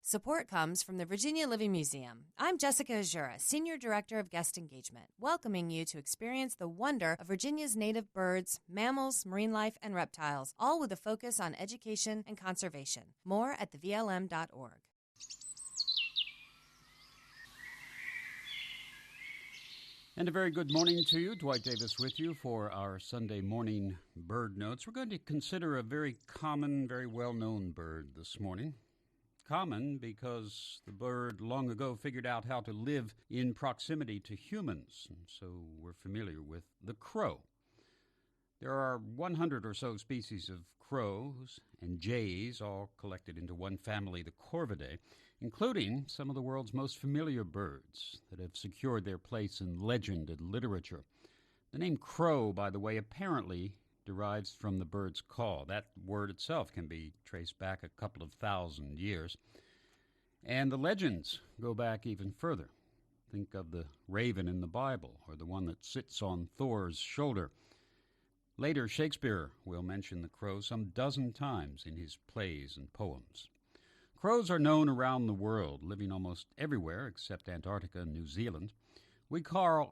Support comes from the Virginia Living Museum. I'm Jessica Azura, Senior Director of Guest Engagement, welcoming you to experience the wonder of Virginia's native birds, mammals, marine life, and reptiles, all with a focus on education and conservation. More at thevlm.org. And a very good morning to you. Dwight Davis with you for our Sunday morning bird notes. We're going to consider a very common, very well-known bird this morning. Common because the bird long ago figured out how to live in proximity to humans, and so we're familiar with the crow. There are 100 or so species of crows and jays, all collected into one family, the Corvidae, including some of the world's most familiar birds that have secured their place in legend and literature. The name crow, by the way, apparently derives from the bird's call. That word itself can be traced back a couple of thousand years. And the legends go back even further. Think of the raven in the Bible, or the one that sits on Thor's shoulder. Later, Shakespeare will mention the crow some dozen times in his plays and poems. Crows are known around the world, living almost everywhere except Antarctica and New Zealand. We call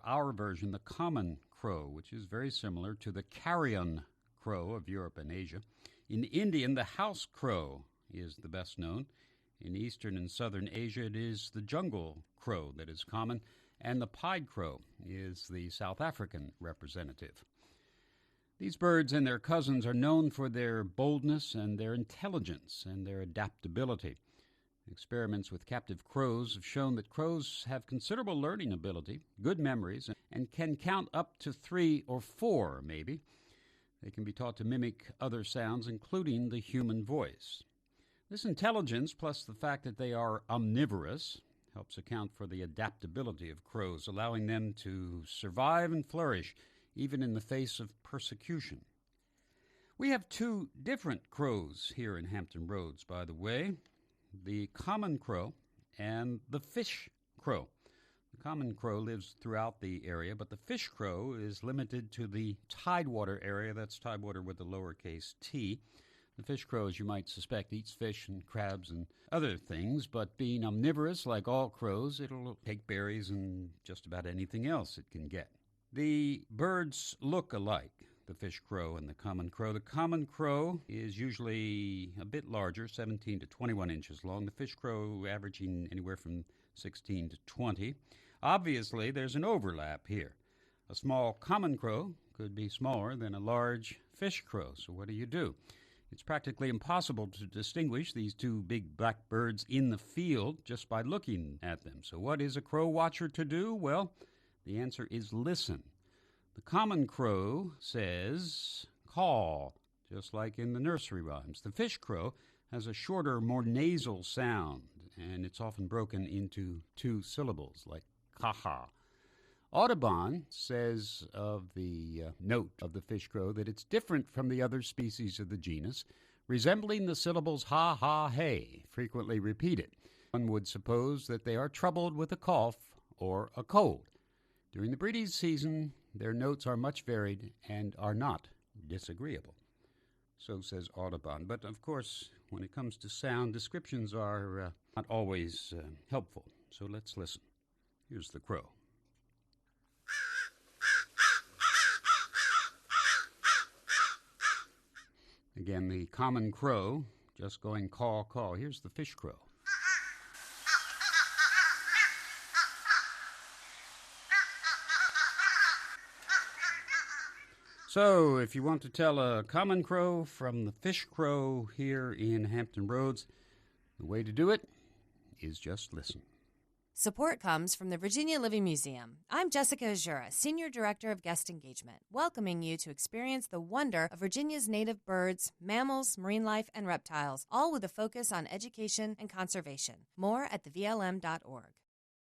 our version the common crow, which is very similar to the carrion crow of Europe and Asia. In Indian, the house crow is the best known. In eastern and southern Asia, it is the jungle crow that is common, and the pied crow is the South African representative. These birds and their cousins are known for their boldness and their intelligence and their adaptability. Experiments with captive crows have shown that crows have considerable learning ability, good memories, and can count up to 3 or 4, maybe. They can be taught to mimic other sounds, including the human voice. This intelligence, plus the fact that they are omnivorous, helps account for the adaptability of crows, allowing them to survive and flourish even in the face of persecution. We have 2 different crows here in Hampton Roads, by the way, the common crow and the fish crow. The common crow lives throughout the area, but the fish crow is limited to the tidewater area. That's tidewater with the lowercase t. The fish crow, as you might suspect, eats fish and crabs and other things, but being omnivorous like all crows, it'll take berries and just about anything else it can get. The birds look alike, the fish crow and the common crow. The common crow is usually a bit larger, 17 to 21 inches long. The fish crow averaging anywhere from 16 to 20. Obviously, there's an overlap here. A small common crow could be smaller than a large fish crow. So what do? It's practically impossible to distinguish these 2 big black birds in the field just by looking at them. So what is a crow watcher to do? Well, the answer is listen. The common crow says call, just like in the nursery rhymes. The fish crow has a shorter, more nasal sound, and it's often broken into 2 syllables, like caw. Audubon says of the note of the fish crow that it's different from the other species of the genus, resembling the syllables ha, ha, hey, frequently repeated. One would suppose that they are troubled with a cough or a cold. During the breeding season, their notes are much varied and are not disagreeable. So says Audubon. But, of course, when it comes to sound, descriptions are not always helpful. So let's listen. Here's the crow. Again, the common crow just going caw, caw. Here's the fish crow. So, if you want to tell a common crow from the fish crow here in Hampton Roads, the way to do it is just listen. Support comes from the Virginia Living Museum. I'm Jessica Azura, Senior Director of Guest Engagement, welcoming you to experience the wonder of Virginia's native birds, mammals, marine life, and reptiles, all with a focus on education and conservation. More at thevlm.org.